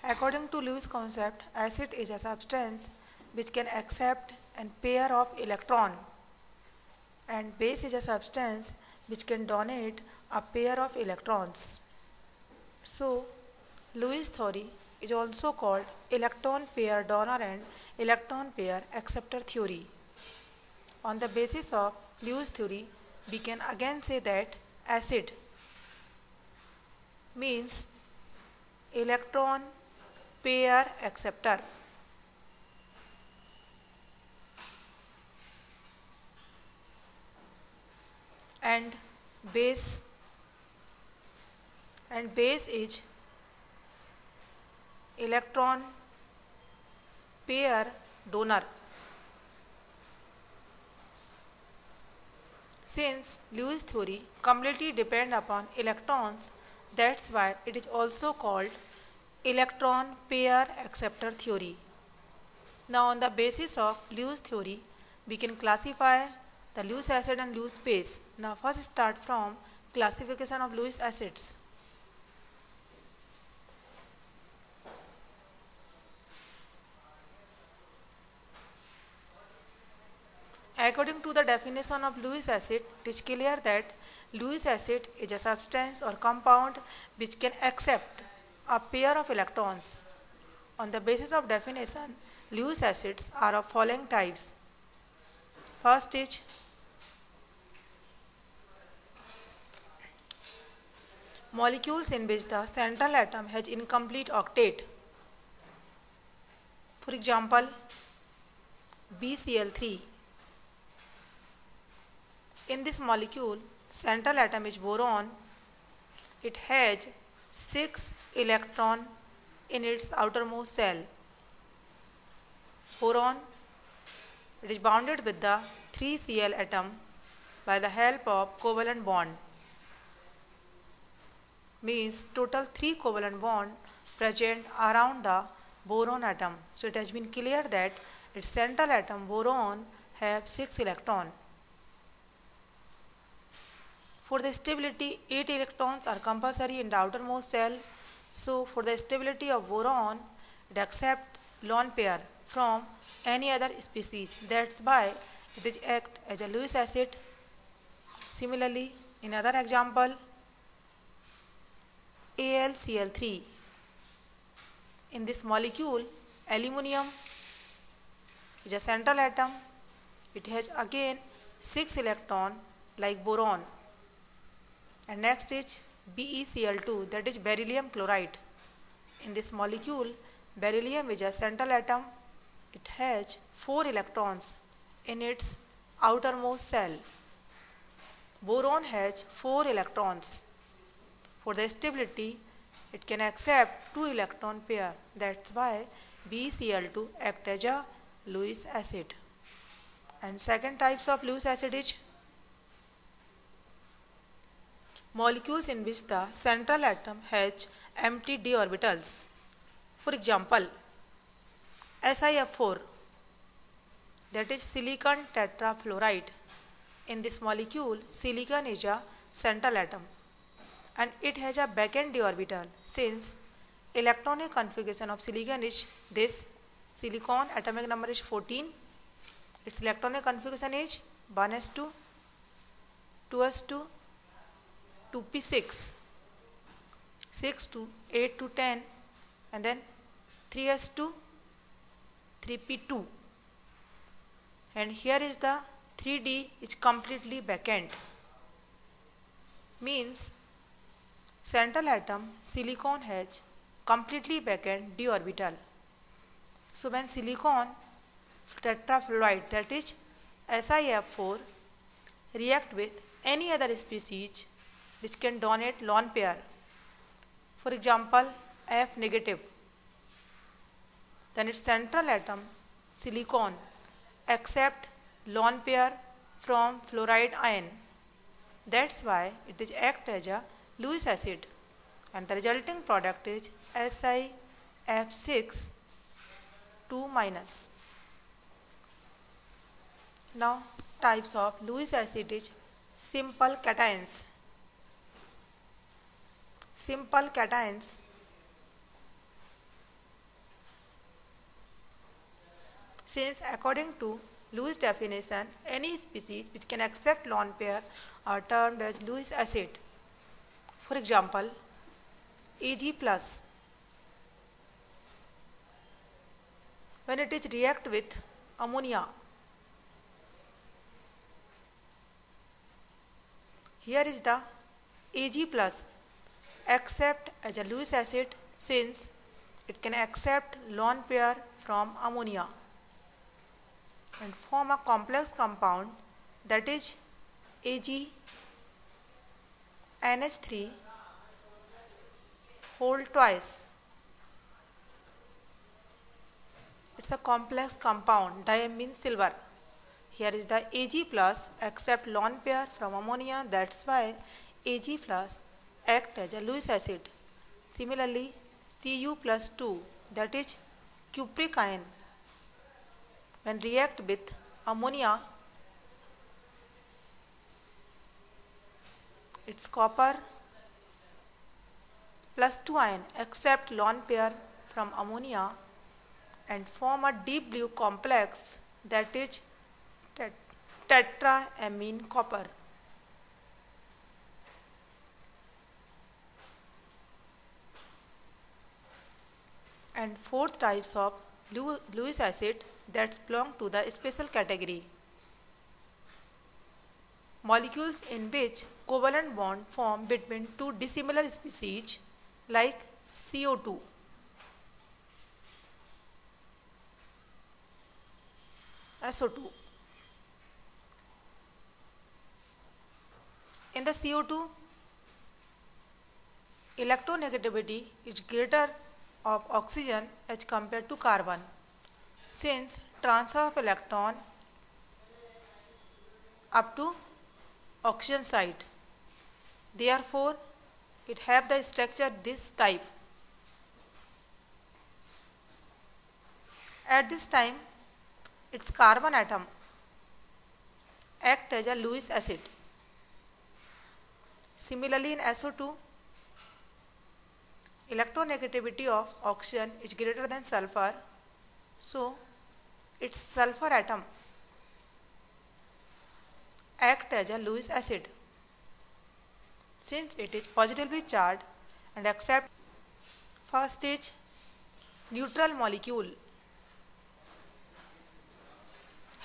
According to Lewis concept, acid is a substance which can accept a pair of electron, and base is a substance which can donate a pair of electrons. So, Lewis theory is also called electron pair donor and electron pair acceptor theory. On the basis of Lewis theory, we can again say that acid means electron pair acceptor. And base is electron pair donor. Since Lewis theory completely depends upon electrons, that's why it is also called electron pair acceptor theory. Now on the basis of Lewis theory, we can classify the Lewis acid and Lewis base. Now first start from classification of Lewis acids. According to the definition of Lewis acid, it is clear that Lewis acid is a substance or compound which can accept a pair of electrons. On the basis of definition, Lewis acids are of following types. First is molecules in which the central atom has incomplete octet. For example, BCl3. In this molecule, central atom is boron. It has 6 electrons in its outermost shell. Boron, it is bounded with the 3Cl atom by the help of covalent bond. Means total 3 covalent bond present around the boron atom. So it has been clear that its central atom boron have 6 electrons. For the stability, 8 electrons are compulsory in the outermost shell. So for the stability of boron, it accepts lone pair from any other species. That's why it is act as a Lewis acid. Similarly, in other example, AlCl3. In this molecule, aluminium is a central atom. It has again 6 electrons like boron. And next is BeCl2, that is beryllium chloride. In this molecule, beryllium is a central atom. It has 4 electrons in its outermost shell. Boron has 4 electrons. For the stability, it can accept 2 electron pair. That's why BeCl2 acts as a Lewis acid. And second types of Lewis acid is molecules in which the central atom has empty d orbitals. For example, SiF4, that is silicon tetrafluoride. In this molecule, silicon is a central atom and it has a backend d orbital. Since electronic configuration of silicon is this, silicon atomic number is 14, its electronic configuration is 1s2, 2s2, 2p6, 6 to 8 to 10, and then 3s2, 3p2. And here is the 3d is completely backend. Means central atom silicon has completely backend d orbital. So when silicon tetrafluoride, that is SiF4, react with any other species which can donate lone pair, for example F negative, then its central atom silicon accept lone pair from fluoride ion. That's why it is act as a Lewis acid, and the resulting product is SiF6 2-. Now types of Lewis acid is simple cations. Simple cations since according to Lewis definition, any species which can accept lone pair are termed as Lewis acid. For example, Ag plus, when it is react with ammonia, here is the Ag plus accept as a Lewis acid since it can accept lone pair from ammonia and form a complex compound, that is Ag NH3 whole twice. It's a complex compound. Di means silver. Here is the Ag plus accept lone pair from ammonia. That's why Ag plus act as a Lewis acid. Similarly, Cu plus 2, that is cupric ion, when react with ammonia, its copper plus 2 ion accept lone pair from ammonia and form a deep blue complex, that is tetraamine copper. And fourth types of Lewis acid that belong to the special category. Molecules in which covalent bond form between two dissimilar species like CO2. SO2. In the CO2, electronegativity is greater of oxygen as compared to carbon, since transfer of electron up to oxygen side. Therefore, it have the structure this type. At this time, its carbon atom act as a Lewis acid. Similarly, in SO2, electronegativity of oxygen is greater than sulfur, so its sulfur atom act as a Lewis acid. Since it is positively charged and accept, first is neutral molecule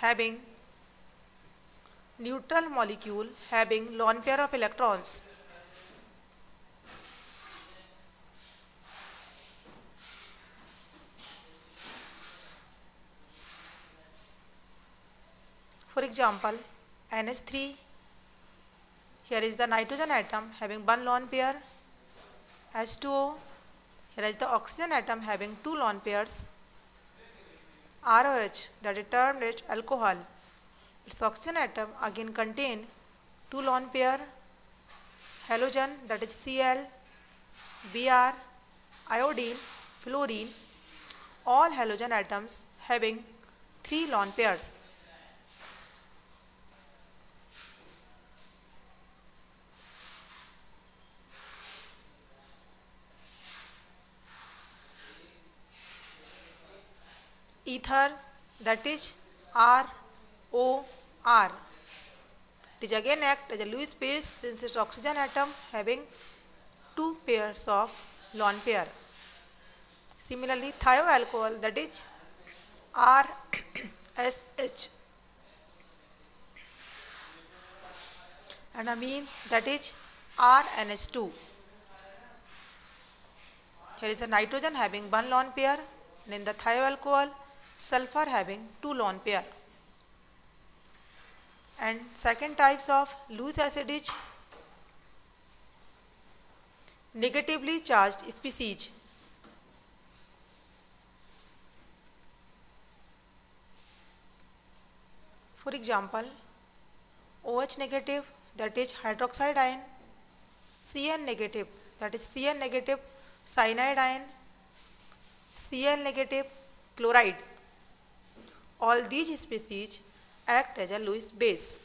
having lone pair of electrons. For example, NH3, here is the nitrogen atom having one lone pair. H2O, here is the oxygen atom having two lone pairs. ROH, that is termed as alcohol, its oxygen atom again contain two lone pair. Halogen, that is Cl, Br, iodine, fluorine, all halogen atoms having three lone pairs. Ether, that is ROR, it is again act as a Lewis base since its oxygen atom having two pairs of lone pair. Similarly, thioalcohol, that is RSH, and amine, that is RNH2. Here is a nitrogen having one lone pair, and in the thioalcohol, sulfur having two lone pair. And second types of Lewis acid is negatively charged species. For example, OH negative, that is hydroxide ion, Cn negative, that is Cn negative cyanide ion, Cl negative chloride. All these species act as a Lewis base.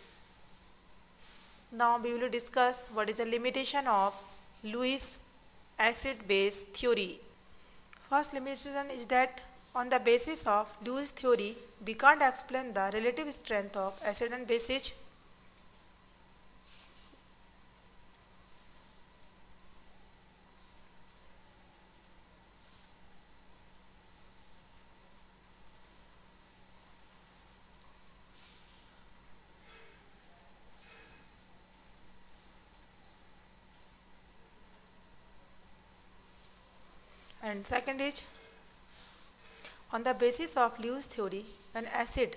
Now we will discuss what is the limitation of Lewis acid base theory. First limitation is that On the basis of Lewis theory, we can't explain the relative strength of acid and bases. And second is, on the basis of Lewis theory, when acid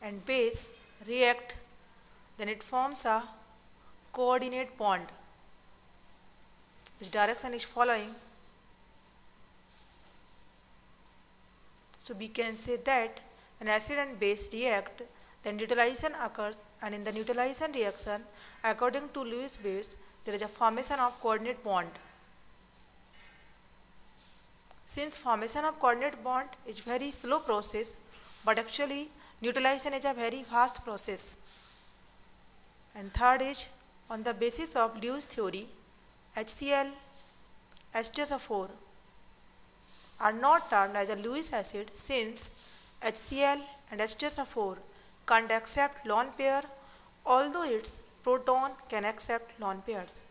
and base react, then it forms a coordinate bond. Which direction is following? So we can say that when acid and base react, then neutralization occurs, and in the neutralization reaction, according to Lewis Bates, there is a formation of coordinate bond. Since formation of coordinate bond is very slow process, but actually neutralization is a very fast process. And third is, on the basis of Lewis theory, HCl, H2SO4 are not termed as a Lewis acid, since HCl and H2SO4 can't accept lone pair, although its proton can accept lone pairs.